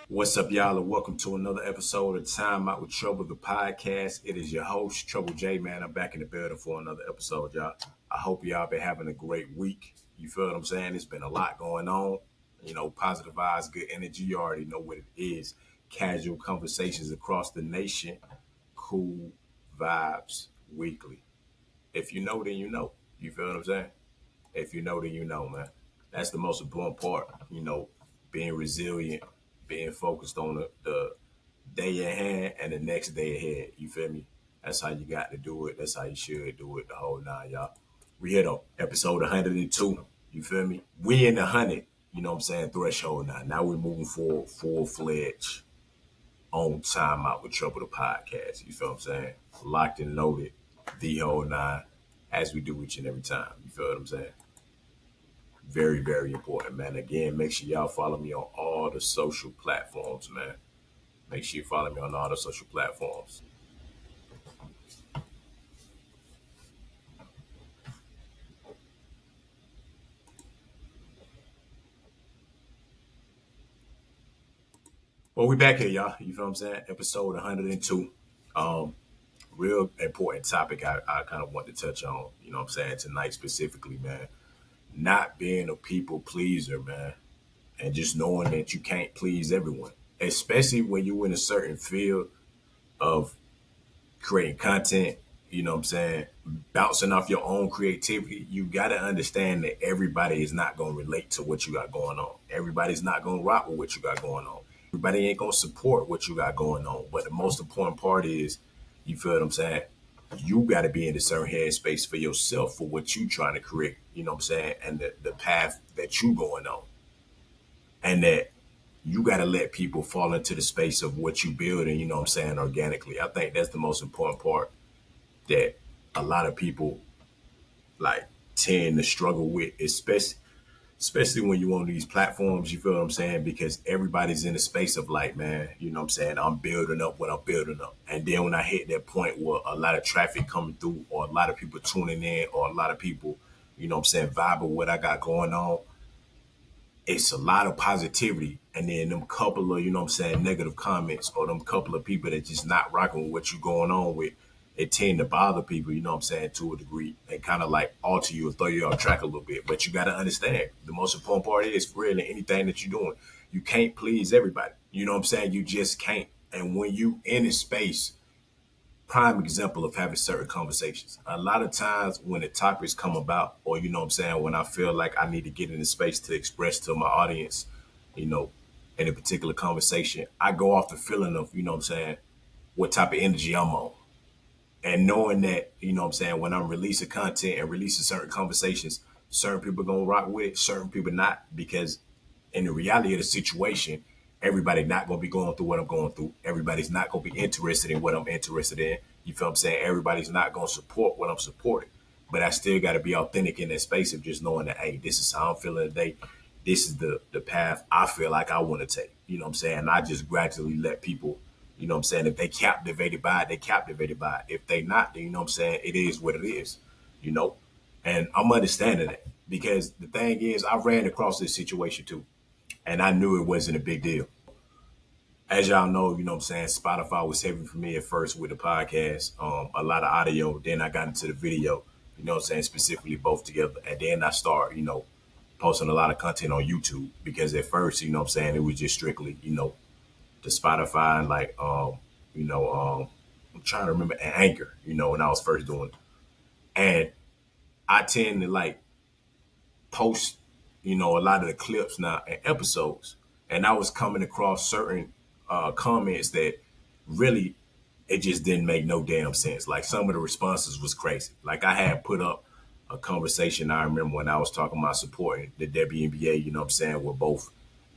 What's up, y'all, and welcome to another episode of Timeout with Treble, the podcast. It is your host, Treble J, man. I'm back in the building for another episode, y'all. I hope y'all been having a great week. You feel what I'm saying? It's been a lot going on. Positive vibes, good energy. You already know what it is. Casual conversations across the nation. Cool vibes weekly. If you know, then you know. You feel what I'm saying? If you know, then you know, man. That's the most important part. Being resilient, being focused on the day at hand and the next day ahead. You feel me? That's how you got to do it. That's how you should do it. The whole nine, y'all. We hit on episode 102. You feel me? We in the 100. You know what I'm saying? Threshold now. Now we're moving forward full fledged on time out with Trouble the podcast. You feel what I'm saying? Locked and loaded, the whole nine, as we do each and every time. You feel what I'm saying? Very, very important, man. Again, make sure y'all follow me on all the social platforms, man. Make sure you follow me on all the social platforms. Well, we back here, y'all. You feel what I'm saying? Episode 102. Um, Real important topic I kind of want to touch on, you know what I'm saying, tonight specifically, man. Not being a people pleaser, man. And just knowing that you can't please everyone. Especially when you're in a certain field of creating content, you know what I'm saying, bouncing off your own creativity, you got to understand that everybody is not going to relate to what you got going on. Everybody's not going to rock with what you got going on. Everybody ain't going to support what you got going on. But the most important part is, you feel what I'm saying? You got to be in a certain headspace for yourself for what you trying to create, you know what I'm saying? And the path that you going on. And that you got to let people fall into the space of what you build and, you know what I'm saying, organically. I think that's the most important part that a lot of people like tend to struggle with, especially when you on these platforms, you feel what I'm saying? Because everybody's in a space of like, man, you know what I'm saying? I'm building up what I'm building up. And then when I hit that point where a lot of traffic coming through or a lot of people tuning in or a lot of people, you know what I'm saying, vibing what I got going on, it's a lot of positivity. And then them couple of, you know what I'm saying, negative comments or them couple of people that just not rocking with what you going on with, it tend to bother people, you know what I'm saying, to a degree and kind of like alter you or throw you off track a little bit. But you got to understand the most important part is really anything that you're doing, you can't please everybody. You know what I'm saying? You just can't. And when you in a space, prime example of having certain conversations. A lot of times when the topics come about, or you know what I'm saying, when I feel like I need to get in the space to express to my audience, you know, in a particular conversation, I go off the feeling of, you know what I'm saying, what type of energy I'm on. And knowing that, you know what I'm saying, when I'm releasing content and releasing certain conversations, certain people gonna rock with it, certain people not, because in the reality of the situation, everybody not gonna be going through what I'm going through. Everybody's not gonna be interested in what I'm interested in. You feel what I'm saying? Everybody's not gonna support what I'm supporting. But I still gotta be authentic in that space of just knowing that, hey, this is how I'm feeling today. This is the path I feel like I want to take. You know what I'm saying? I just gradually let people, you know what I'm saying, if they captivated by it, they captivated by it. If they not, then you know what I'm saying, it is what it is, you know? And I'm understanding it because the thing is, I ran across this situation too and I knew it wasn't a big deal. As y'all know, you know what I'm saying, Spotify was heavy for me at first with the podcast, a lot of audio. Then I got into the video, you know what I'm saying, specifically both together. And then I started, you know, posting a lot of content on YouTube because at first, you know what I'm saying, it was just strictly, you know, the Spotify and like, I'm trying to remember, and Anchor, you know, when I was first doing it. And I tend to like post, you know, a lot of the clips now and episodes. And I was coming across certain comments that really it just didn't make no damn sense. Like some of the responses was crazy. Like I had put up a conversation I remember when I was talking about supporting the WNBA, you know what I'm saying, with both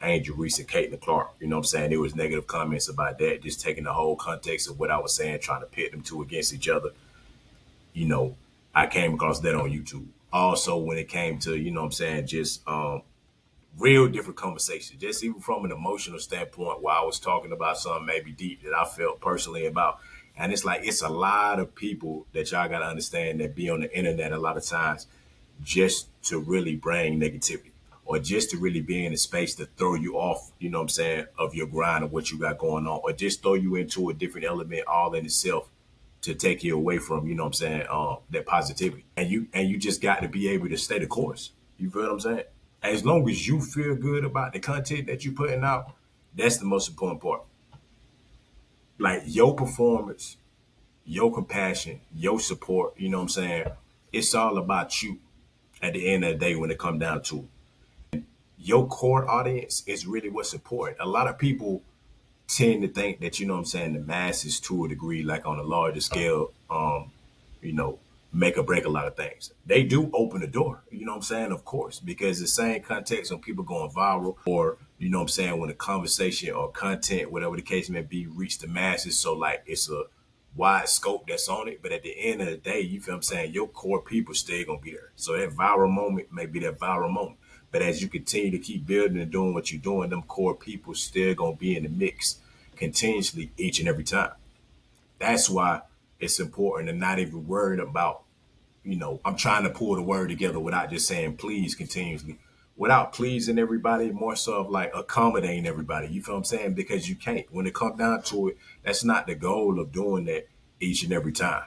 Angel Reese and Caitlin Clark. You know what I'm saying? There was negative comments about that, just taking the whole context of what I was saying, trying to pit them two against each other. You know, I came across that on YouTube. Also, when it came to, you know what I'm saying, just real different conversation, just even from an emotional standpoint, while I was talking about something maybe deep that I felt personally about. And it's like, it's a lot of people that y'all got to understand that be on the internet a lot of times just to really bring negativity. or just to really be in a space to throw you off, you know what I'm saying, of your grind of what you got going on, or just throw you into a different element all in itself to take you away from, you know what I'm saying, that positivity. And you just got to be able to stay the course. You feel what I'm saying? As long as you feel good about the content that you're putting out, that's the most important part. Like your performance, your compassion, your support, you know what I'm saying? It's all about you at the end of the day when it comes down to it. Your core audience is really what's important. A lot of people tend to think that, you know what I'm saying, the masses to a degree, like on a larger scale, you know, make or break a lot of things. They do open the door, you know what I'm saying, of course, because the same context when people going viral or, you know what I'm saying, when a conversation or content, whatever the case may be, reach the masses. So like it's a wide scope that's on it. But at the end of the day, you feel what I'm saying, your core people still gonna be there. So that viral moment may be that viral moment. But as you continue to keep building and doing what you're doing, them core people still gonna be in the mix continuously each and every time. That's why it's important to not even worry about, you know, I'm trying to pull the word together without just saying please continuously, without pleasing everybody, more so of like accommodating everybody. You feel what I'm saying? Because you can't. When it comes down to it, that's not the goal of doing that each and every time,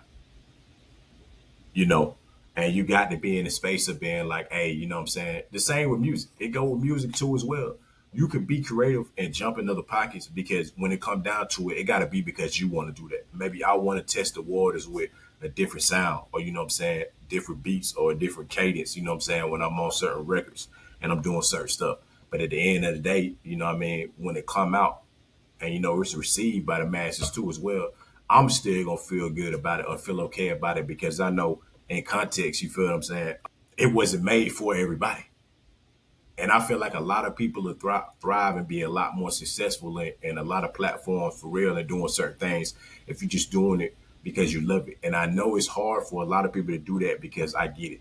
you know. And you got to be in the space of being like, hey, you know what I'm saying? The same with music. It go with music too as well. You can be creative and jump in other pockets because when it comes down to it, it got to be because you want to do that. Maybe I want to test the waters with a different sound or, you know what I'm saying, different beats or a different cadence, you know what I'm saying, when I'm on certain records and I'm doing certain stuff. But at the end of the day, you know what I mean, when it come out, and you know it's received by the masses too as well, I'm still gonna feel good about it or feel okay about it because I know in context, you feel what I'm saying, it wasn't made for everybody. And I feel like a lot of people will thrive and be a lot more successful in a lot of platforms for real and doing certain things if you're just doing it because you love it. And I know it's hard for a lot of people to do that because I get it.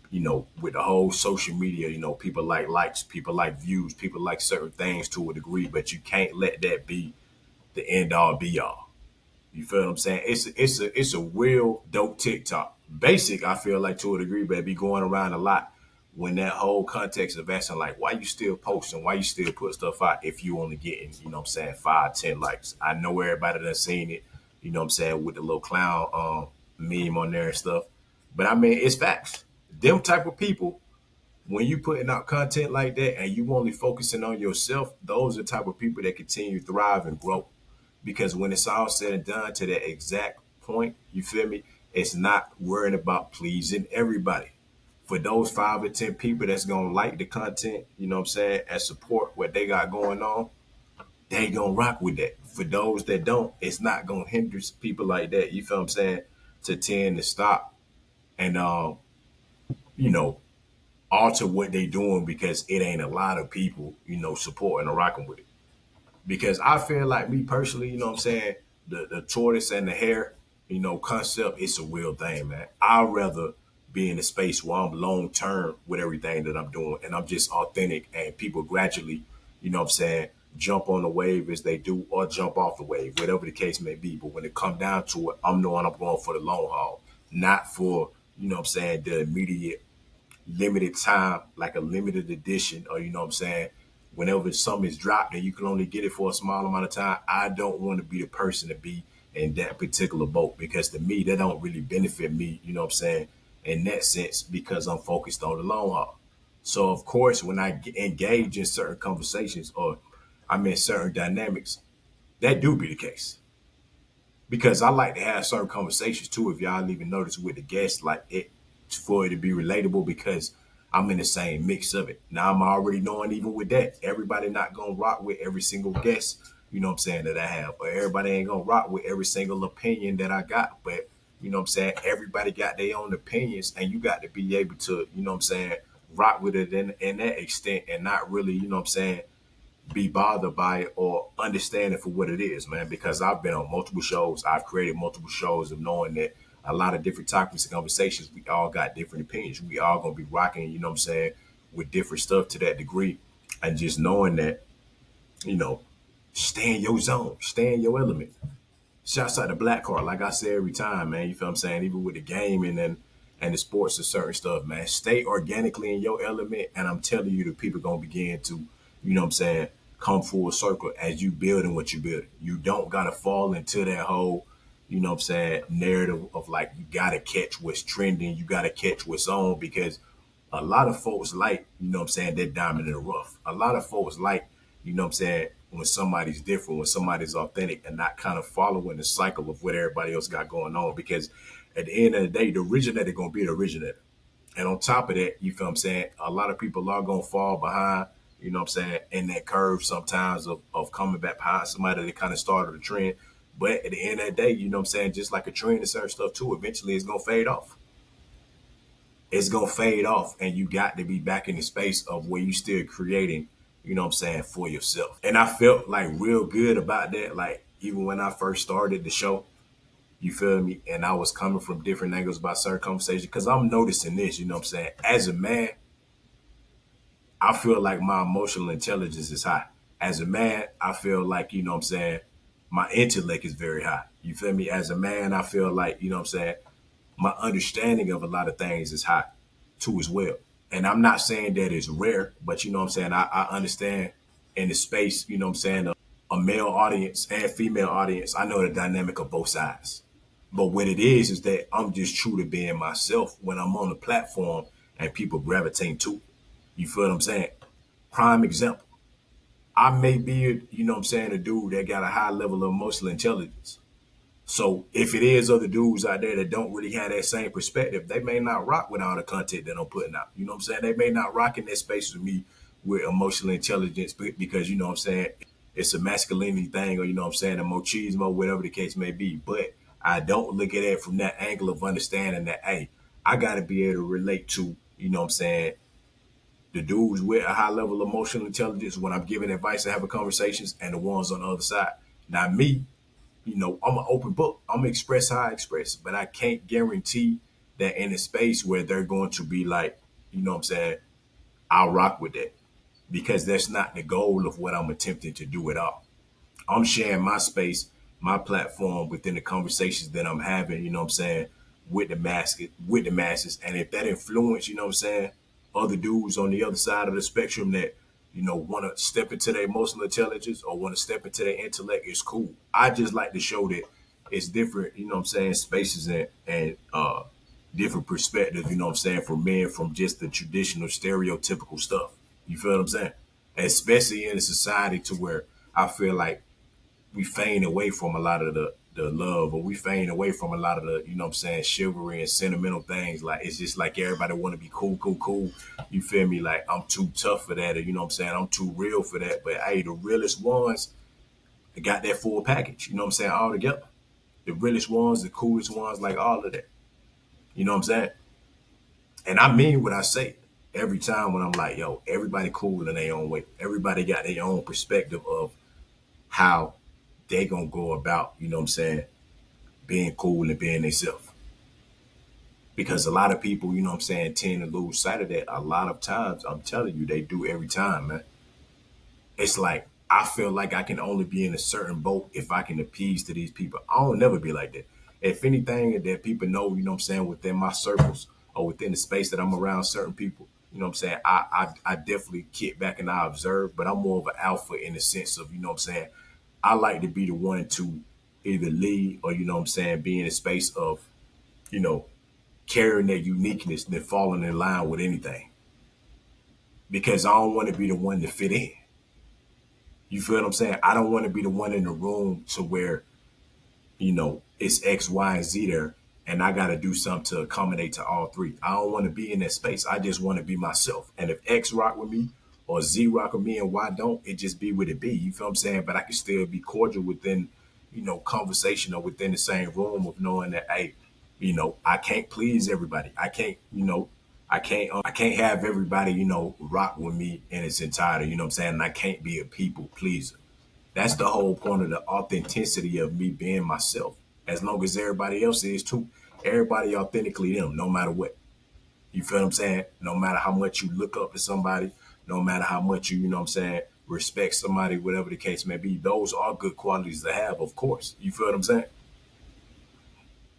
You know, with the whole social media, you know, people like likes, people like views, people like certain things to a degree, but you can't let that be the end all be all. You feel what I'm saying? It's a real dope TikTok. Basic, I feel like to a degree, but it be going around a lot when that whole context of asking like, why you still posting? Why you still put stuff out if you only getting, you know what I'm saying, 5, 10 likes? I know everybody done seen it, you know what I'm saying, with the little clown meme on there and stuff. But I mean, it's facts. Them type of people, when you putting out content like that and you only focusing on yourself, those are the type of people that continue to thrive and grow. Because when it's all said and done to that exact point, you feel me? It's not worrying about pleasing everybody. For those 5 or 10 people that's gonna like the content, you know what I'm saying, and support what they got going on, they gonna rock with that. For those that don't, it's not gonna hinder people like that. You feel what I'm saying? To tend to stop and you know, alter what they doing because it ain't a lot of people, you know, supporting or rocking with it. Because I feel like me personally, you know what I'm saying, the tortoise and the hare, you know, concept, it's a real thing, man. I'd rather be in a space where I'm long term with everything that I'm doing and I'm just authentic and people gradually, you know what I'm saying, jump on the wave as they do or jump off the wave, whatever the case may be. But when it come down to it, I'm knowing I'm going for the long haul, not for, you know what I'm saying, the immediate limited time, like a limited edition, or you know what I'm saying, whenever something is dropped and you can only get it for a small amount of time. I don't want to be the person to be in that particular boat because to me, that don't really benefit me, you know what I'm saying, in that sense, because I'm focused on the long haul. So of course, when I engage in certain conversations or I'm in certain dynamics, that do be the case because I like to have certain conversations too. If y'all even notice with the guests, like it for it to be relatable because I'm in the same mix of it. Now I'm already knowing even with that, everybody not gonna rock with every single guest, you know what I'm saying, that I have, or everybody ain't gonna rock with every single opinion that I got. But you know what I'm saying, everybody got their own opinions, and you got to be able to, you know what I'm saying, rock with it in that extent and not really, you know what I'm saying, be bothered by it or understand it for what it is, man. Because I've been on multiple shows, I've created multiple shows of knowing that a lot of different topics and conversations, we all got different opinions. We all gonna be rocking, you know what I'm saying, with different stuff to that degree. And just knowing that, you know, stay in your zone, stay in your element. Shouts out to Black Card, like I say every time, man. You feel what I'm saying? Even with the game and then and the sports and certain stuff, man. Stay organically in your element, and I'm telling you, the people gonna begin to, you know what I'm saying, come full circle as you building what you build. You don't gotta fall into that whole, you know what I'm saying, narrative of like you gotta catch what's trending, you gotta catch what's on, because a lot of folks like, you know what I'm saying, that diamond in the rough. A lot of folks like, you know what I'm saying, when somebody's different, when somebody's authentic and not kind of following the cycle of what everybody else got going on. Because at the end of the day, the originator gonna be the originator. And on top of that, you feel what I'm saying, a lot of people are gonna fall behind, you know what I'm saying, in that curve sometimes of coming back behind somebody that kind of started a trend. But at the end of the day, you know what I'm saying, just like a trend and certain stuff too, eventually it's gonna fade off. It's gonna fade off, and you got to be back in the space of where you still creating, you know what I'm saying, for yourself. And I felt like real good about that. Like even when I first started the show, you feel me? And I was coming from different angles about certain conversations because I'm noticing this, you know what I'm saying? As a man, I feel like my emotional intelligence is high. As a man, I feel like, you know what I'm saying, my intellect is very high. You feel me? As a man, I feel like, you know what I'm saying, my understanding of a lot of things is high too as well. And I'm not saying that it's rare, but you know what I'm saying, I understand in the space, you know what I'm saying, a male audience and female audience, I know the dynamic of both sides. But what it is that I'm just true to being myself when I'm on the platform and people gravitate to it. You feel what I'm saying? Prime example. I may be, you know what I'm saying, a dude that got a high level of emotional intelligence. So if it is other dudes out there that don't really have that same perspective, they may not rock with all the content that I'm putting out. You know what I'm saying? They may not rock in that space with me with emotional intelligence because, you know what I'm saying, it's a masculinity thing or, you know what I'm saying, a machismo, whatever the case may be. But I don't look at it from that angle of understanding that, hey, I got to be able to relate to, you know what I'm saying, the dudes with a high level of emotional intelligence when I'm giving advice and having conversations and the ones on the other side. Now, me, you know, I'm an open book. I'm gonna express how I express, but I can't guarantee that in a space where they're going to be like, you know what I'm saying, I'll rock with that because that's not the goal of what I'm attempting to do at all. I'm sharing my space, my platform within the conversations that I'm having, you know what I'm saying, with the masses. And if that influence, you know what I'm saying, other dudes on the other side of the spectrum that, you know, want to step into their emotional intelligence or want to step into their intellect, it's cool. I just like to show that it's different, you know what I'm saying, spaces and different perspectives, you know what I'm saying, for men from just the traditional stereotypical stuff. You feel what I'm saying? Especially in a society to where I feel like we feign away from a lot of the love or we feign away from a lot of the, you know what I'm saying, chivalry and sentimental things. Like it's just like everybody want to be cool, cool, cool. You feel me? Like I'm too tough for that or you know what I'm saying, I'm too real for that. But hey, the realest ones got that full package, you know what I'm saying, all together. The realest ones, the coolest ones, like all of that. You know what I'm saying? And I mean what I say every time when I'm like, yo, everybody cool in their own way. Everybody got their own perspective of how they gonna go about, you know what I'm saying, being cool and being themselves. Because a lot of people, you know what I'm saying, tend to lose sight of that. A lot of times, I'm telling you, they do every time, man. It's like I feel like I can only be in a certain boat if I can appease to these people. I don't never be like that. If anything that people know, you know what I'm saying, within my circles or within the space that I'm around certain people, you know what I'm saying, I definitely kick back and I observe, but I'm more of an alpha in the sense of, you know what I'm saying, I like to be the one to either lead or, you know what I'm saying, be in a space of, you know, carrying that uniqueness than falling in line with anything. Because I don't want to be the one to fit in. You feel what I'm saying? I don't want to be the one in the room to where, you know, it's X, Y, and Z there, and I got to do something to accommodate to all three. I don't want to be in that space. I just want to be myself. And if X rock with me or Z rock with me and Y don't, it just be what it be. You feel what I'm saying? But I can still be cordial within, you know, conversation or within the same room of knowing that, hey, you know, I can't please everybody. I can't, you know, I can't have everybody, you know, rock with me in its entirety. You know what I'm saying? And I can't be a people pleaser. That's the whole point of the authenticity of me being myself. As long as everybody else is too. Everybody authentically them, no matter what. You feel what I'm saying? No matter how much you look up to somebody, no matter how much you know what I'm saying, respect somebody, whatever the case may be. Those are good qualities to have, of course. You feel what I'm saying?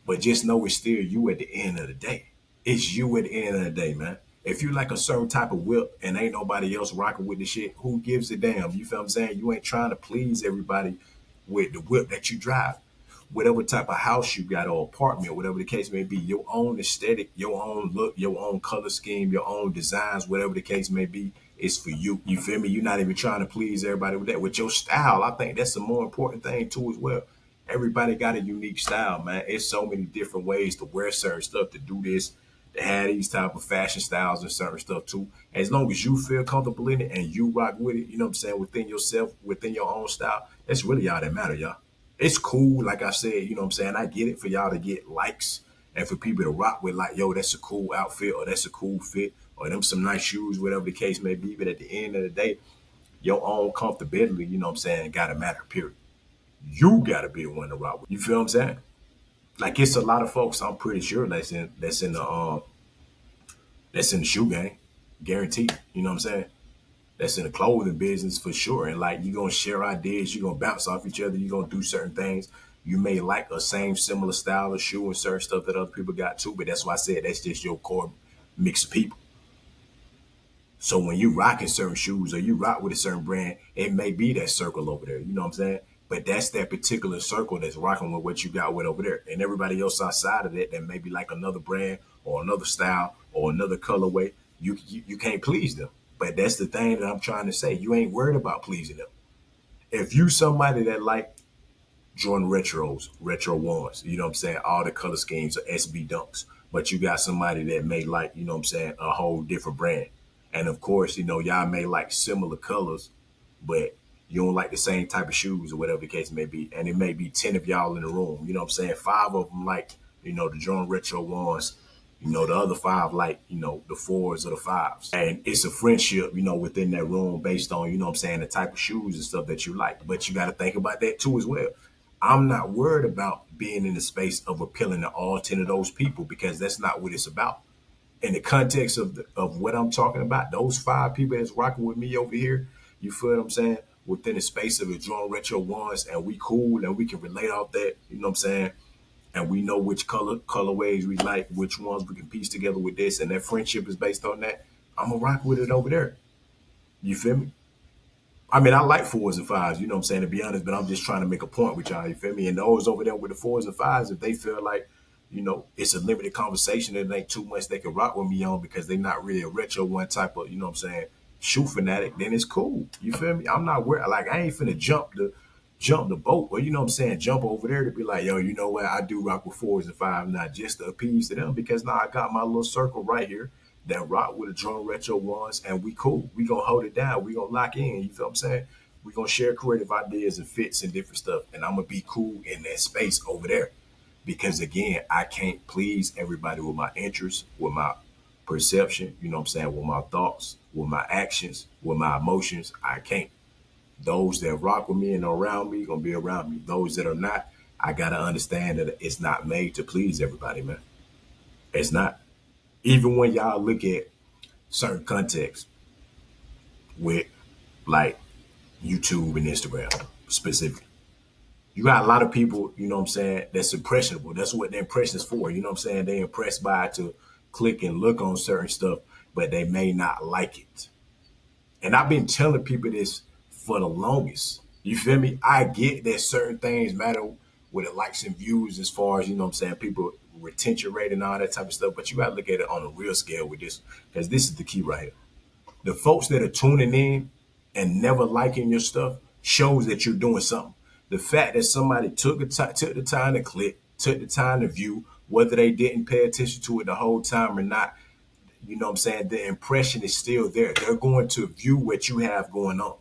But just know it's still you at the end of the day. It's you at the end of the day, man. If you like a certain type of whip and ain't nobody else rocking with the shit, who gives a damn? You feel what I'm saying? You ain't trying to please everybody with the whip that you drive. Whatever type of house you got or apartment, or whatever the case may be, your own aesthetic, your own look, your own color scheme, your own designs, whatever the case may be, is for you. You feel me? You're not even trying to please everybody with that. With your style, I think that's the more important thing too as well. Everybody got a unique style, man. It's so many different ways to wear certain stuff, to do this, to have these type of fashion styles and certain stuff too. As long as you feel comfortable in it and you rock with it, you know what I'm saying, within yourself, within your own style, that's really all that matter, y'all. It's cool, like I said, you know what I'm saying? I get it for y'all to get likes and for people to rock with like, yo, that's a cool outfit or that's a cool fit or them some nice shoes, whatever the case may be. But at the end of the day, your own comfortability, you know what I'm saying, gotta matter, period. You gotta be the one to rock with. You feel what I'm saying? Like it's a lot of folks, I'm pretty sure that's in the shoe game, guaranteed. You know what I'm saying? That's in the clothing business for sure. And like you're gonna share ideas, you're gonna bounce off each other, you're gonna do certain things. You may like a same similar style of shoe and certain stuff that other people got too, but that's why I said that's just your core mix of people. So when you rocking certain shoes or you rock with a certain brand, it may be that circle over there. You know what I'm saying? But that's that particular circle that's rocking with what you got with over there. And everybody else outside of that may be like another brand or another style or another colorway. You can't please them. But that's the thing that I'm trying to say. You ain't worried about pleasing them. If you somebody that like Jordan retros, retro ones, you know what I'm saying? All the color schemes are SB dunks. But you got somebody that may like, you know what I'm saying, a whole different brand. And of course, you know, y'all may like similar colors, but you don't like the same type of shoes or whatever the case may be. And it may be 10 of y'all in the room. You know what I'm saying? Five of them like, you know, the Jordan retro ones. You know, the other five like, you know, the fours or the fives. And it's a friendship, you know, within that room based on, you know what I'm saying, the type of shoes and stuff that you like. But you got to think about that too as well. I'm not worried about being in the space of appealing to all 10 of those people because that's not what it's about. In the context of what I'm talking about, those five people that's rocking with me over here, you feel what I'm saying? Within the space of the Drone Retro ones, and we cool and we can relate off that, you know what I'm saying? And we know which colorways we like, which ones we can piece together with this, and that friendship is based on that. I'm gonna rock with it over there. You feel me? I mean, I like fours and fives, you know what I'm saying, to be honest, but I'm just trying to make a point with y'all, you feel me? And those over there with the fours and fives, if they feel like, you know, it's a limited conversation and it ain't too much they can rock with me on because they're not really a retro one type of, you know what I'm saying, shoe fanatic, then it's cool. You feel me? I'm not worried. Like, I ain't finna jump the boat, or you know what I'm saying, jump over there to be like, yo, you know what, I do rock with fours and fives, not just to appease to them, because now I got my little circle right here that rock with the drone retro ones, and we cool. We gonna hold it down. We gonna lock in. You feel what I'm saying? We gonna share creative ideas and fits and different stuff, and I'm gonna be cool in that space over there, because again, I can't please everybody with my interests, with my perception. You know what I'm saying? With my thoughts, with my actions, with my emotions. I can't. Those that rock with me and are around me gonna be around me. Those that are not, I gotta understand that it's not made to please everybody, man. It's not. Even when y'all look at certain contexts with like YouTube and Instagram specifically, you got a lot of people, you know what I'm saying, that's impressionable. That's what the impression is for. You know what I'm saying? They impressed by it to click and look on certain stuff, but they may not like it. And I've been telling people this for the longest. You feel me? I get that certain things matter with the likes and views as far as, you know what I'm saying, people retention rate and all that type of stuff. But you got to look at it on a real scale with this, because this is the key right here. The folks that are tuning in and never liking your stuff shows that you're doing something. The fact that somebody took the time to click, took the time to view, whether they didn't pay attention to it the whole time or not, you know what I'm saying, the impression is still there. They're going to view what you have going on.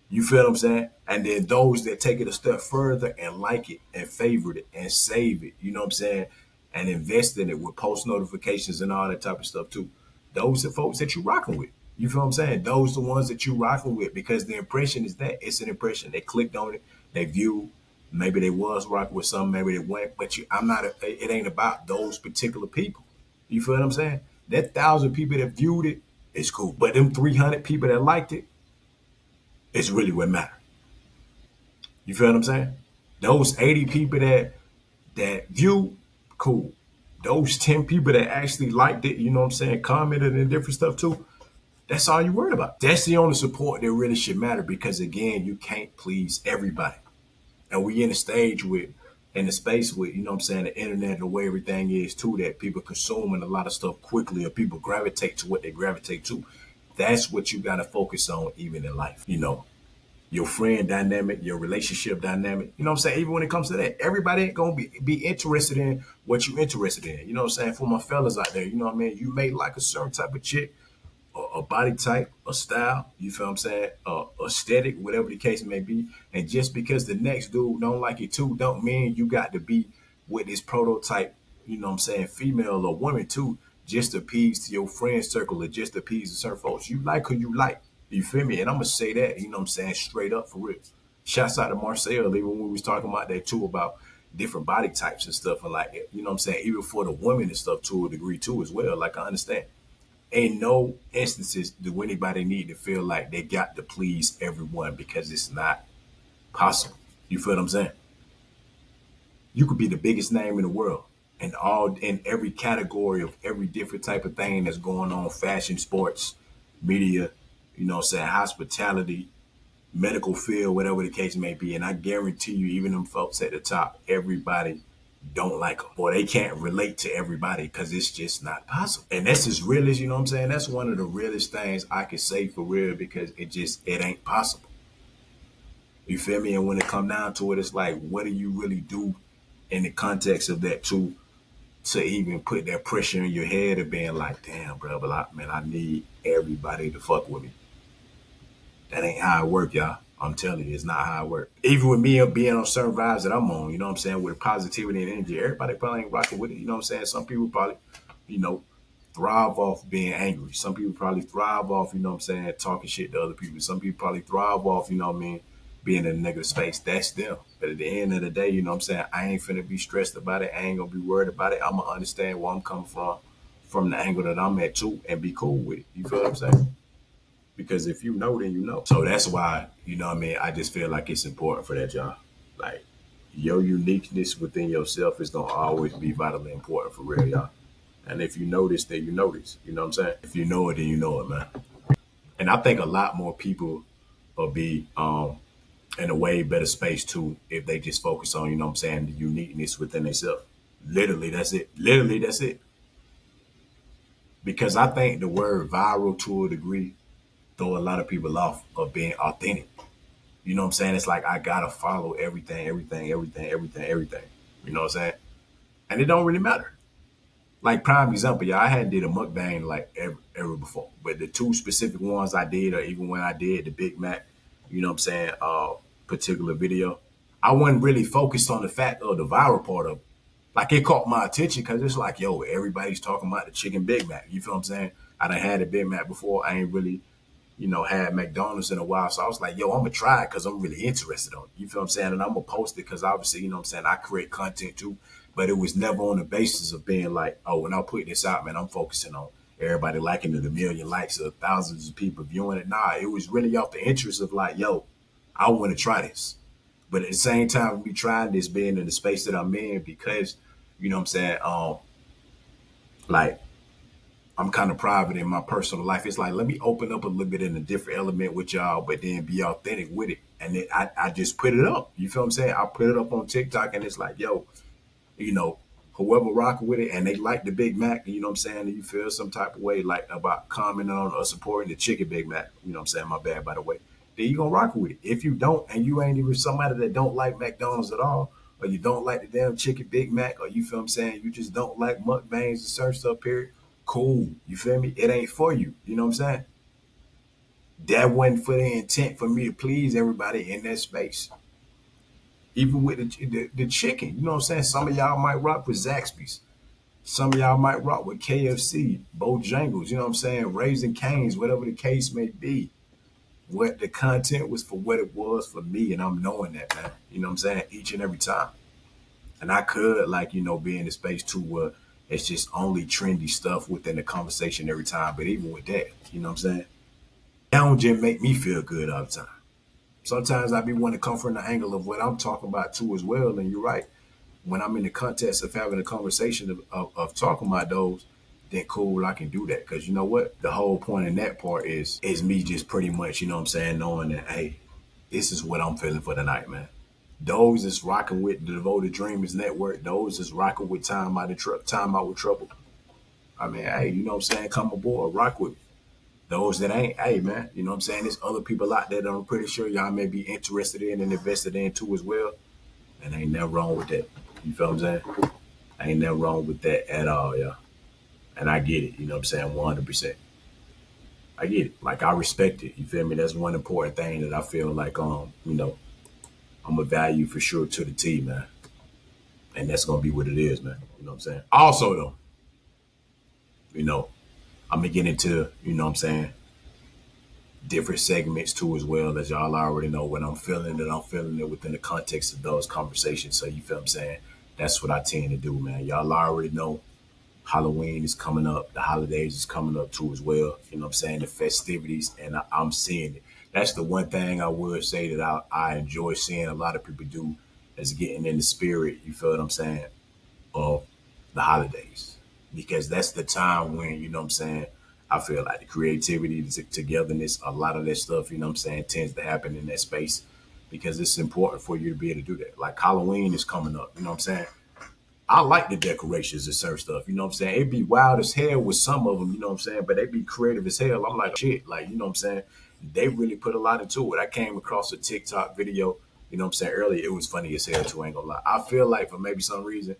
You feel what I'm saying? And then those that take it a step further and like it and favorite it and save it, you know what I'm saying? And invest in it with post notifications and all that type of stuff too. Those are folks that you rocking with. You feel what I'm saying? Those are the ones that you rocking with, because the impression is that it's an impression. They clicked on it, they view, maybe they was rocking with something, maybe they went, but it ain't about those particular people. You feel what I'm saying? That 1,000 people that viewed it is cool. But them 300 people that liked it, it's really what matters. You feel what I'm saying? Those 80 people that view, cool. those 10 people that actually liked it, you know what I'm saying, commented and different stuff too, that's all you worried about. That's the only support that really should matter because, again, you can't please everybody. And we in the stage with, in the space with, you know what I'm saying, the internet, the way everything is too, that people consuming a lot of stuff quickly or people gravitate to what they gravitate to. That's what you got to focus on even in life. You know, your friend dynamic, your relationship dynamic. You know what I'm saying? Even when it comes to that, everybody ain't gonna be interested in what you interested in. You know what I'm saying? For my fellas out there, you know what I mean? You may like a certain type of chick, a body type, a style, you feel what I'm saying? Aesthetic, whatever the case may be. And just because the next dude don't like it too, don't mean you got to be with this prototype, you know what I'm saying, female or woman too, just to appease to your friend circle or just to appease to certain folks. You like who you like. You feel me? And I'm gonna say that, you know what I'm saying, straight up for real. Shouts out to Marcel, even when we was talking about that too, about different body types and stuff and like, you know what I'm saying, even for the women and stuff to a degree too as well. Like I understand. Ain't no instances do anybody need to feel like they got to please everyone because it's not possible. You feel what I'm saying? You could be the biggest name in the world and all in every category of every different type of thing that's going on, fashion, sports, media, you know what I'm saying, hospitality, medical field, whatever the case may be. And I guarantee you, even them folks at the top, everybody don't like them or they can't relate to everybody because it's just not possible. And that's as real as, you know what I'm saying? That's one of the realest things I can say for real because it ain't possible. You feel me? And when it come down to it, it's like, what do you really do in the context of that too to even put that pressure in your head of being like, damn, bro, but man, I need everybody to fuck with me. That ain't how it work, y'all. I'm telling you, it's not how it work. Even with me being on certain vibes that I'm on, you know what I'm saying, with positivity and energy, everybody probably ain't rocking with it. You know what I'm saying? Some people probably, you know, thrive off being angry. Some people probably thrive off, you know what I'm saying, talking shit to other people. Some people probably thrive off, you know what I mean, being in a negative space. That's them. But at the end of the day, you know what I'm saying, I ain't finna be stressed about it. I ain't gonna be worried about it. I'm gonna understand where I'm coming from the angle that I'm at too, and be cool with it. You feel what I'm saying? Because if you know, then you know. So that's why, you know what I mean, I just feel like it's important for that, y'all. Like, your uniqueness within yourself is going to always be vitally important for real, y'all. And if you know this, then you know this. You know what I'm saying? If you know it, then you know it, man. And I think a lot more people will be in a way better space, too, if they just focus on, you know what I'm saying, the uniqueness within themselves. Literally, that's it. Literally, that's it. Because I think the word viral to a degree throw a lot of people off of being authentic. You know what I'm saying? It's like I gotta follow everything, everything, everything, everything, everything. You know what I'm saying? And it don't really matter. Like prime example, yeah, I hadn't did a mukbang like ever before, but the two specific ones I did, or even when I did the Big Mac, you know what I'm saying, particular video, I wasn't really focused on the fact of the viral part of it. Like it caught my attention because it's like, yo, everybody's talking about the chicken Big Mac. You feel what I'm saying? I done had a Big Mac before. I ain't really had McDonald's in a while. So I was like, yo, I'm gonna try it because I'm really interested on it. You feel what I'm saying? And I'm gonna post it because obviously, you know what I'm saying, I create content too. But it was never on the basis of being like, oh, when I put this out, man, I'm focusing on everybody liking it, a million likes, or thousands of people viewing it. Nah, it was really off the interest of like, yo, I want to try this. But at the same time, me trying this, being in the space that I'm in, because, you know what I'm saying, like I'm kind of private in my personal life. It's like, let me open up a little bit in a different element with y'all, but then be authentic with it. And then I just put it up. You feel what I'm saying? I put it up on TikTok and it's like, yo, you know, whoever rock with it and they like the Big Mac, you know what I'm saying? And you feel some type of way like about commenting on or supporting the chicken Big Mac, you know what I'm saying? My bad, by the way. Then you gonna rock with it. If you don't, and you ain't even somebody that don't like McDonald's at all, or you don't like the damn chicken Big Mac, or you feel what I'm saying? You just don't like mukbangs and certain stuff, period. Cool. You feel me? It ain't for you. You know what I'm saying? That wasn't for the intent for me to please everybody in that space. Even with the chicken, you know what I'm saying? Some of y'all might rock with Zaxby's. Some of y'all might rock with KFC, Bojangles, you know what I'm saying? Raising Cane's, whatever the case may be. What the content was for what it was for me, and I'm knowing that, man. You know what I'm saying? Each and every time. And I could, like, be in the space too where it's just only trendy stuff within the conversation every time. But even with that, you know what I'm saying? That don't just make me feel good all the time. Sometimes I be wanting to come from the angle of what I'm talking about too as well. And you're right. when I'm in the context of having a conversation of talking about those, then cool, I can do that. Cause you know what? The whole point in that part is me just pretty much, you know what I'm saying, knowing that, hey, this is what I'm feeling for tonight, man. Those is rocking with the Devoted Dreamers Network. Those is rocking with Time Out with Trouble. I mean, hey, you know what I'm saying? Come aboard, rock with me. Those that ain't, hey man, you know what I'm saying? There's other people out there that I'm pretty sure y'all may be interested in and invested in too as well. And ain't nothing wrong with that. You feel what I'm saying? Ain't nothing wrong with that at all, yeah. And I get it, you know what I'm saying? 100%. I get it. Like I respect it. You feel me? That's one important thing that I feel like I'm a value for sure to the team, man. And that's gonna be what it is, man. You know what I'm saying? Also though, you know, I'm gonna get into, you know what I'm saying, different segments too as well, as y'all already know when I'm feeling it within the context of those conversations. So you feel what I'm saying? That's what I tend to do, man. Y'all already know Halloween is coming up, the holidays is coming up too as well. You know what I'm saying? The festivities, and I'm seeing it. That's the one thing I would say that I enjoy seeing a lot of people do is getting in the spirit, you feel what I'm saying, of the holidays. Because that's the time when, you know what I'm saying, I feel like the creativity, the togetherness, a lot of that stuff, you know what I'm saying, tends to happen in that space because it's important for you to be able to do that. Like Halloween is coming up, you know what I'm saying? I like the decorations and certain stuff, you know what I'm saying? It'd be wild as hell with some of them, you know what I'm saying? But they be creative as hell. I'm like, shit, like, you know what I'm saying? They really put a lot into it. I came across a TikTok video, you know what I'm saying, earlier. It was funny as hell too, ain't gonna lie. I feel like for maybe some reason,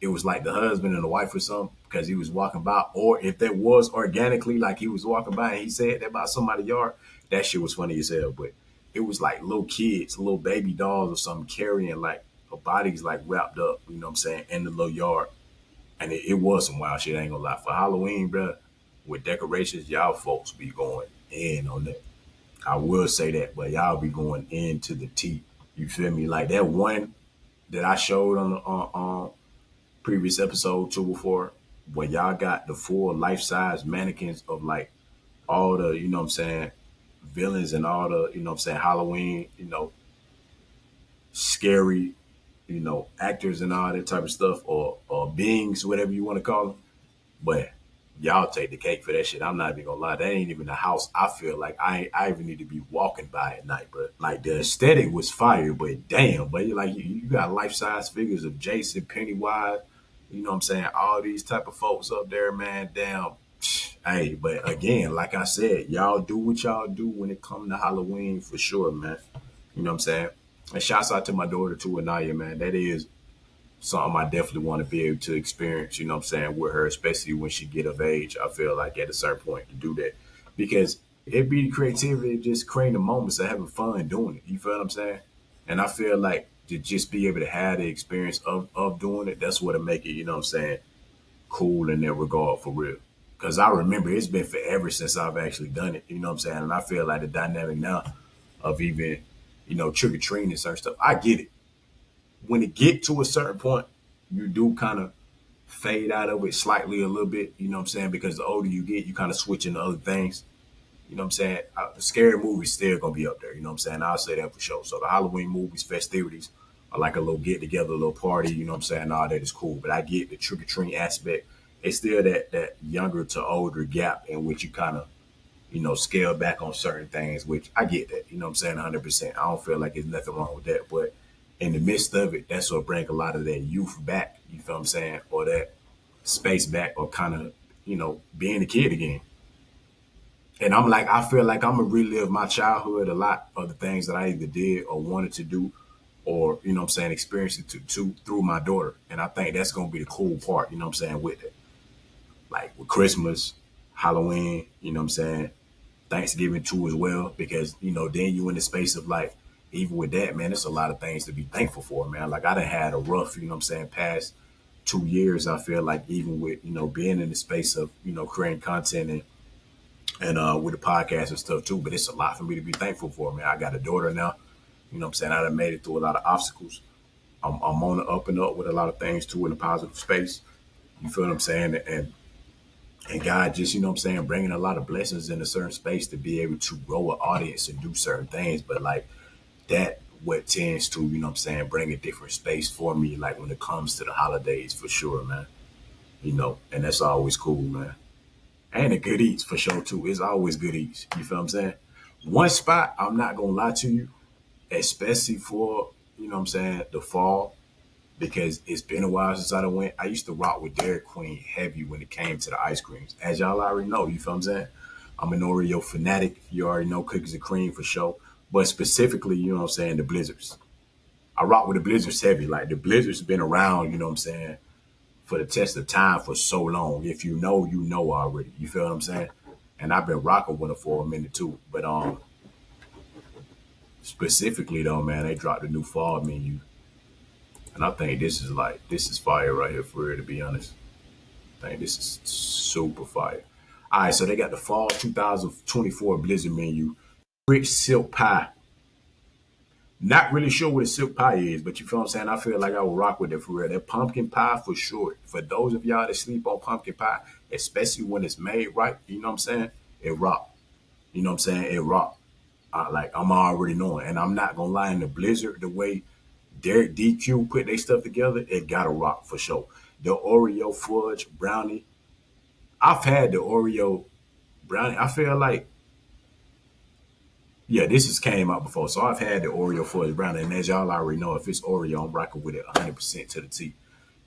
it was like the husband and the wife or something because he was walking by, or if that was organically, like he was walking by and he said that about somebody's yard, that shit was funny as hell. But it was like little kids, little baby dolls or something carrying like her bodies like wrapped up, you know what I'm saying, in the little yard. And it was some wild shit, I ain't gonna lie. For Halloween, bro, with decorations, y'all folks be going in on that. I will say that, but y'all be going into the teeth. You feel me? Like that one that I showed on the previous episode two before, where y'all got the full life size mannequins of like all the, you know what I'm saying, villains and all the, you know what I'm saying, Halloween, you know, scary, you know, actors and all that type of stuff, or beings, whatever you want to call them. But y'all take the cake for that shit. I'm not even gonna lie. That ain't even the house. I feel like I even need to be walking by at night, but like the aesthetic was fire, but damn, but you got life size figures of Jason, Pennywise, you know what I'm saying? All these type of folks up there, man. Damn. Hey, but again, like I said, y'all do what y'all do when it comes to Halloween for sure, man. You know what I'm saying? And shouts out to my daughter too, Anaya, man. That is something I definitely want to be able to experience, you know what I'm saying, with her, especially when she get of age. I feel like at a certain point to do that. Because it be creativity, just creating the moments of having fun doing it. You feel what I'm saying? And I feel like to just be able to have the experience of doing it, that's what it make it, you know what I'm saying, cool in that regard for real. Cause I remember it's been forever since I've actually done it, you know what I'm saying? And I feel like the dynamic now of even, you know, trick or treating and certain stuff, I get it. When it get to a certain point, you do kind of fade out of it slightly a little bit, you know what I'm saying? Because the older you get, you kind of switch into other things. You know what I'm saying? The scary movies still gonna be up there, you know what I'm saying? I'll say that for sure. So the Halloween movies, festivities, are like a little get together, a little party, you know what I'm saying? All that is cool. But I get the trick or treating aspect. It's still that younger to older gap in which you kind of, you know, scale back on certain things, which I get that, you know what I'm saying, 100%. I don't feel like there's nothing wrong with that. But in the midst of it, that's what bring a lot of that youth back, you feel what I'm saying, or that space back, or kind of, you know, being a kid again. And I'm like, I feel like I'm gonna relive my childhood, a lot of the things that I either did or wanted to do, or, you know what I'm saying, experience it to through my daughter. And I think that's gonna be the cool part, you know what I'm saying, with it. Like with Christmas, Halloween, you know what I'm saying, Thanksgiving too as well, because you know then you in the space of like, even with that, man, there's a lot of things to be thankful for, man. Like I done had a rough, you know what I'm saying, past 2 years. I feel like even with, you know, being in the space of, you know, creating content and with the podcast and stuff too, but it's a lot for me to be thankful for, man. I got a daughter now, you know what I'm saying. I done made it through a lot of obstacles. I'm on the up and up with a lot of things too in a positive space. You feel what I'm saying? And God just, you know what I'm saying, bringing a lot of blessings in a certain space to be able to grow an audience and do certain things. But like that what tends to, you know what I'm saying, bring a different space for me, like when it comes to the holidays for sure, man. And that's always cool, man. And the good eats for sure too. It's always good eats. You feel what I'm saying? One spot, I'm not gonna lie to you, especially for, you know what I'm saying, the fall, because it's been a while since I done went. I used to rock with Dairy Queen heavy when it came to the ice creams. As y'all already know, you feel what I'm saying? I'm an Oreo fanatic. You already know cookies and cream for sure. But specifically, you know what I'm saying, the Blizzards. I rock with the Blizzards heavy. Like the Blizzards been around, you know what I'm saying, for the test of time for so long. If you know, you know already. You feel what I'm saying? And I've been rocking with them for a minute too. But specifically though, man, they dropped the new fall menu. And I think this is fire right here for real, to be honest. I think this is super fire. All right, so they got the fall 2024 Blizzard menu. Rich silk pie. Not really sure what a silk pie is, but you feel what I'm saying? I feel like I will rock with it for real. That pumpkin pie for sure. For those of y'all that sleep on pumpkin pie, especially when it's made right, you know what I'm saying? It rock. You know what I'm saying? It rock. Like I'm already knowing. And I'm not gonna lie, in the Blizzard, the way Derek DQ put their stuff together, it gotta rock for sure. The Oreo fudge brownie. I've had the Oreo brownie. I feel like, yeah, this has came out before. So I've had the Oreo fudge brownie. And as y'all already know, if it's Oreo, I'm rocking with it 100% to the T.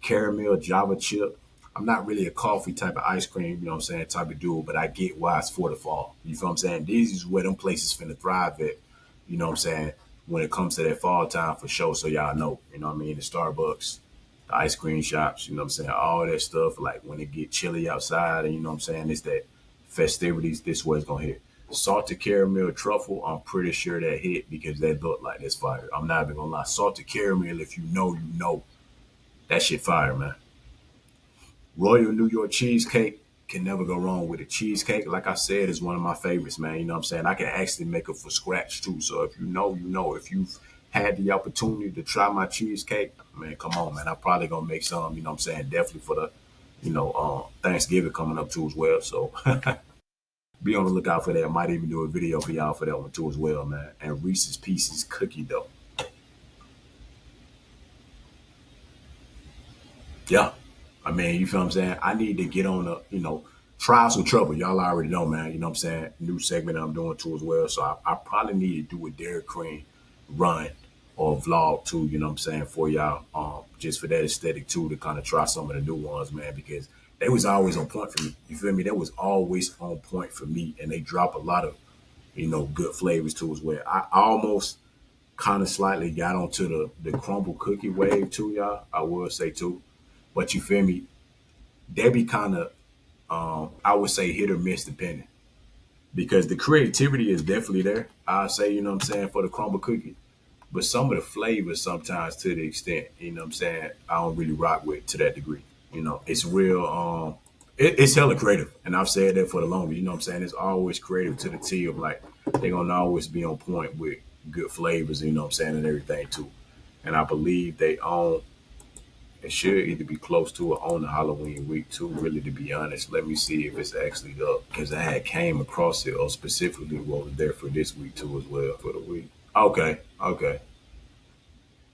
Caramel, Java chip. I'm not really a coffee type of ice cream, you know what I'm saying, type of dude, but I get why it's for the fall. You feel what I'm saying? These is where them places finna thrive at, you know what I'm saying, when it comes to that fall time for sure. So y'all know, you know what I mean? The Starbucks, the ice cream shops, you know what I'm saying? All that stuff, like when it get chilly outside and you know what I'm saying, it's that festivities, this way it's gonna hit. Salted caramel truffle, I'm pretty sure that hit because that look like that's fire. I'm not even gonna lie. Salted caramel, if you know, you know. That shit fire, man. Royal New York cheesecake, can never go wrong with a cheesecake. Like I said, is one of my favorites, man. You know what I'm saying? I can actually make it for scratch too. So if you know, you know. If you've had the opportunity to try my cheesecake, man, come on, man. I'm probably gonna make some, you know what I'm saying, definitely for the, Thanksgiving coming up too as well. So be on the lookout for that. I might even do a video for y'all for that one too as well, man. And Reese's Pieces cookie dough. Yeah. I mean, you feel what I'm saying? I need to get on the, trials with trouble. Y'all already know, man. You know what I'm saying? New segment I'm doing too as well. So I probably need to do a Dairy Queen run or vlog too, you know what I'm saying, for y'all. Just for that aesthetic too, to kind of try some of the new ones, man, because they was always on point for me. You feel me? That was always on point for me. And they drop a lot of, good flavors too as well. I almost kind of slightly got onto the crumble cookie wave too, y'all. I will say too. But you feel me? They be kind of, I would say, hit or miss depending. Because the creativity is definitely there. I say, you know what I'm saying, for the crumble cookie. But some of the flavors sometimes to the extent, you know what I'm saying, I don't really rock with to that degree. It's real, it's hella creative. And I've said that for the longest, you know what I'm saying? It's always creative to the T of like, they're going to always be on point with good flavors, you know what I'm saying, and everything too. And I believe they own, it should either be close to or on the Halloween week too. Really, to be honest, let me see if it's actually up because I had came across it or specifically what was there for this week too as well for the week. Okay, okay.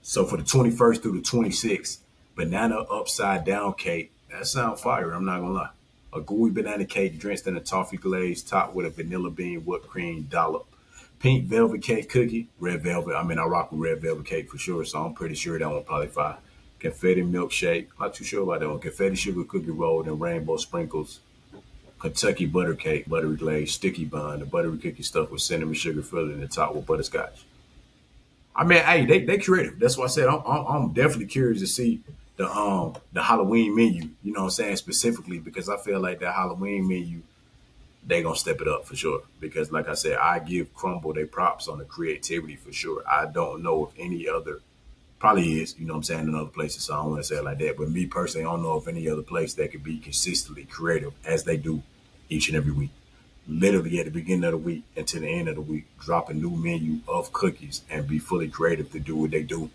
So for the 21st through the 26th, banana upside down cake. That sounds fire. I'm not gonna lie. A gooey banana cake drenched in a toffee glaze, topped with a vanilla bean whipped cream dollop. Pink velvet cake cookie, red velvet. I mean, I rock with red velvet cake for sure, so I'm pretty sure that one probably fire. Confetti milkshake. Not too sure about that one. Confetti sugar cookie roll and rainbow sprinkles. Kentucky butter cake, buttery glaze, sticky bun. The buttery cookie stuffed with cinnamon sugar filling the top with butterscotch. I mean, hey, they creative. That's why I said I'm definitely curious to see the Halloween menu. You know what I'm saying, specifically because I feel like that Halloween menu they gonna step it up for sure. Because like I said, I give Crumble their props on the creativity for sure. I don't know if any other probably is, you know what I'm saying, in other places. So I don't want to say it like that. But me personally, I don't know of any other place that could be consistently creative as they do each and every week. Literally at the beginning of the week and to the end of the week, drop a new menu of cookies and be fully creative to do what they do,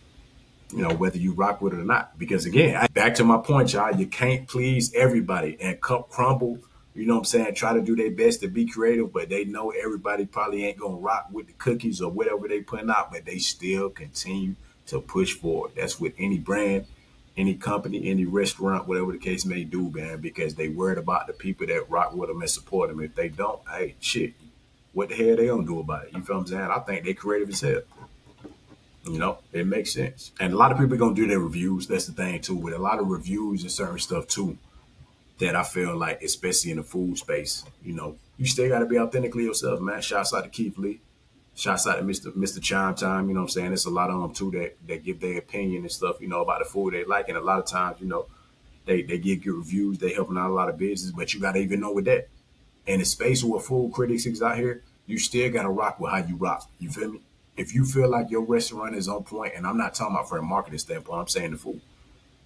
whether you rock with it or not. Because again, back to my point, y'all, you can't please everybody. And Cup Crumble, you know what I'm saying, try to do their best to be creative, but they know everybody probably ain't gonna rock with the cookies or whatever they putting out, but they still continue to push forward. That's with any brand, any company, any restaurant, whatever the case may do, man, because they worried about the people that rock with them and support them. If they don't, hey, shit, what the hell they gonna do about it? You feel what I'm saying? I think they creative as hell. It makes sense. And a lot of people gonna do their reviews. That's the thing too. With a lot of reviews and certain stuff too, that I feel like, especially in the food space, you still gotta be authentically yourself, man. Shouts out to Keith Lee. Shouts out to Mr. Chime Time, you know what I'm saying? It's a lot of them too that give their opinion and stuff, about the food they like. And a lot of times, they give good reviews, they helping out a lot of business, but you gotta even know with that. In the space where food critics is out here, you still gotta rock with how you rock. You feel me? If you feel like your restaurant is on point, and I'm not talking about from a marketing standpoint, I'm saying the food.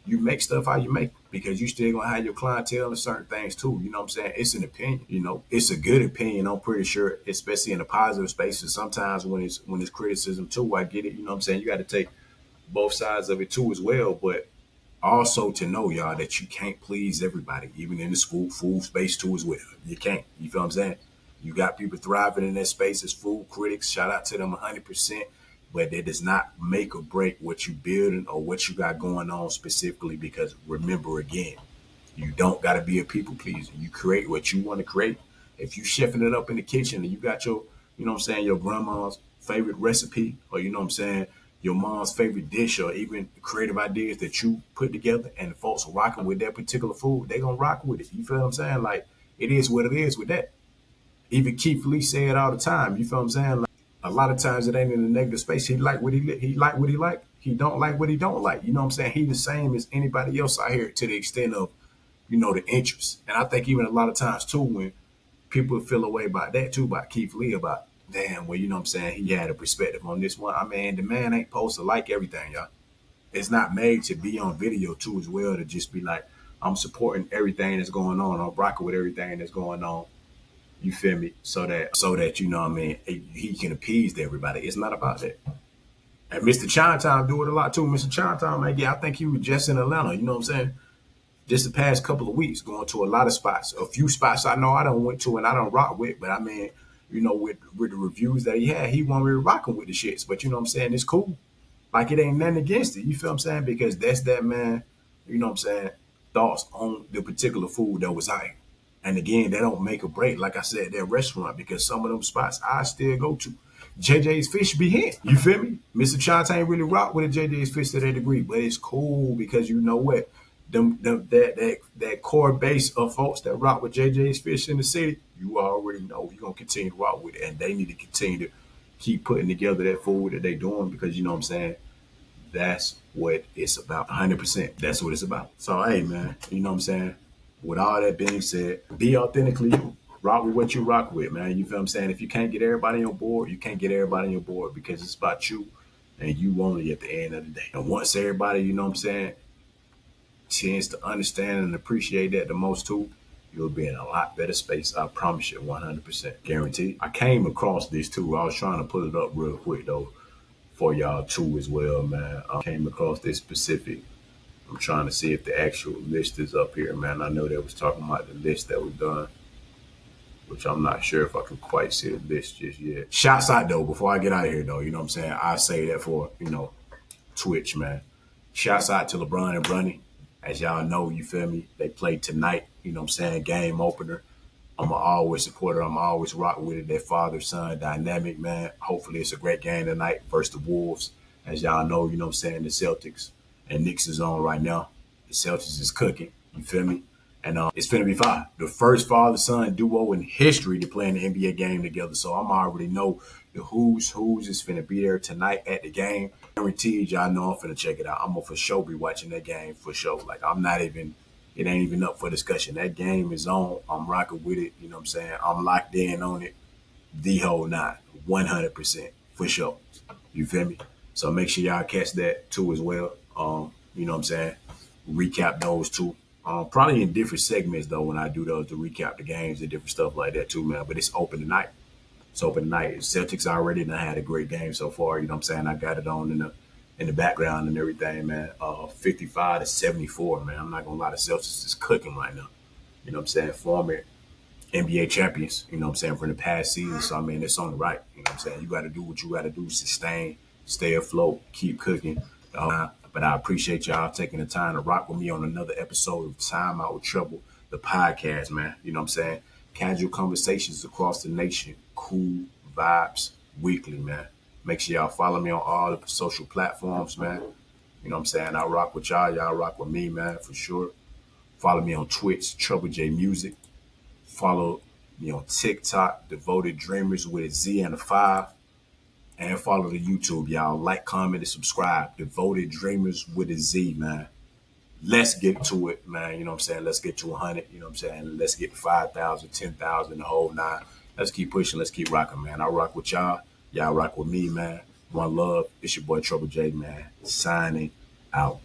You make stuff how you make because you still gonna have your clientele and certain things too. You know what I'm saying? It's an opinion, It's a good opinion, I'm pretty sure, especially in the positive spaces. Sometimes when it's criticism too, I get it, you know what I'm saying? You gotta take both sides of it too as well. But also to know, y'all, that you can't please everybody, even in the school food space too as well. You can't. You feel what I'm saying? You got people thriving in that space as food critics. Shout out to them 100%. But that does not make or break what you building or what you got going on specifically. Because remember, again, you don't got to be a people pleaser. You create what you want to create. If you chefing it up in the kitchen and you got your, you know what I'm saying, your grandma's favorite recipe, or you know what I'm saying, your mom's favorite dish, or even creative ideas that you put together, and the folks are rocking with that particular food, they gonna rock with it. You feel what I'm saying? Like, it is what it is with that. Even Keith Lee say it all the time. You feel what I'm saying? Like, a lot of times it ain't in the negative space. He like what he like what he like. He don't like what he don't like. You know what I'm saying? He the same as anybody else out here to the extent of, the interest. And I think even a lot of times too, when people feel away about that too, about Keith Lee, about damn, well, you know what I'm saying, he had a perspective on this one. I mean, the man ain't supposed to like everything, y'all. It's not made to be on video too as well, to just be like, I'm supporting everything that's going on. I'm rocking with everything that's going on. You feel me? So that you know what I mean, he can appease everybody. It's not about that. And Mr. Chinatown do it a lot too. Mr. Chinatown, man, yeah, I think he was just in Atlanta. You know what I'm saying? Just the past couple of weeks, going to a lot of spots. A few spots I know I don't went to and I don't rock with, but I mean, with the reviews that he had, he wasn't really rocking with the shits. But you know what I'm saying? It's cool. Like, it ain't nothing against it. You feel what I'm saying? Because that's that man, you know what I'm saying, thoughts on the particular food that was out here. And again, that don't make a break, like I said, that restaurant, because some of them spots I still go to. JJ's Fish be here. You feel me? Mr. Chanta ain't really rock with a JJ's Fish to that degree, but it's cool because you know what? That core base of folks that rock with JJ's Fish in the city, you already know you're gonna continue to rock with it, and they need to continue to keep putting together that food that they doing, because you know what I'm saying, that's what it's about. 100%. That's what it's about. So hey man, you know what I'm saying? With all that being said, be authentically you. Rock with what you rock with, man. You feel what I'm saying? If you can't get everybody on board, you can't get everybody on board, because it's about you and you only at the end of the day. And once everybody, you know what I'm saying, tends to understand and appreciate that the most too, you'll be in a lot better space. I promise you, 100% guaranteed. I came across this too. I was trying to put it up real quick though for y'all too as well, man. I came across this specific. I'm trying to see if the actual list is up here, man. I know they was talking about the list that was done, which I'm not sure if I can quite see the list just yet. Shouts out though, before I get out of here though, you know what I'm saying? I say that for, Twitch, man. Shouts out to LeBron and Bronny. As y'all know, you feel me? They played tonight, you know what I'm saying? Game opener. I'm always supporter. I'm always rock with it. That father-son dynamic, man. Hopefully it's a great game tonight versus the Wolves. As y'all know, you know what I'm saying, the Celtics and Knicks is on right now. The Celtics is cooking. You feel me? And it's finna be fine. The first father-son duo in history to play an NBA game together. So I'm already know the who's is finna be there tonight at the game. Guaranteed, y'all know I'm finna check it out. I'm gonna for sure be watching that game for sure. Like, it ain't even up for discussion. That game is on. I'm rocking with it. You know what I'm saying? I'm locked in on it the whole night, 100% for sure. You feel me? So make sure y'all catch that too as well. You know what I'm saying? Recap those two. Probably in different segments though when I do those, to recap the games and different stuff like that too, man. But it's open tonight. It's open tonight. Celtics already done had a great game so far. You know what I'm saying? I got it on in the background and everything, man. 55-74, man. I'm not gonna lie, the Celtics is cooking right now. You know what I'm saying? NBA champions, you know what I'm saying, from the past season. So, I mean, it's only right. You know what I'm saying? You got to do what you got to do, sustain, stay afloat, keep cooking. But I appreciate y'all taking the time to rock with me on another episode of Timeout with Treble, the podcast, man. You know what I'm saying? Casual conversations across the nation, cool vibes weekly, man. Make sure y'all follow me on all the social platforms, man. You know what I'm saying? I rock with y'all. Y'all rock with me, man, for sure. Follow me on Twitch, TREBLEJMUSIC. Follow me on TikTok, Devoted Dreamers with a Z and a 5. And follow the YouTube, y'all. Like, comment, and subscribe. Devoted Dreamers with a Z, man. Let's get to it, man. You know what I'm saying? Let's get to 100. You know what I'm saying? Let's get 5,000, 10,000, the whole nine. Let's keep pushing. Let's keep rocking, man. I rock with y'all. Y'all rock with me, man. One love. It's your boy Treble J, man. Signing out.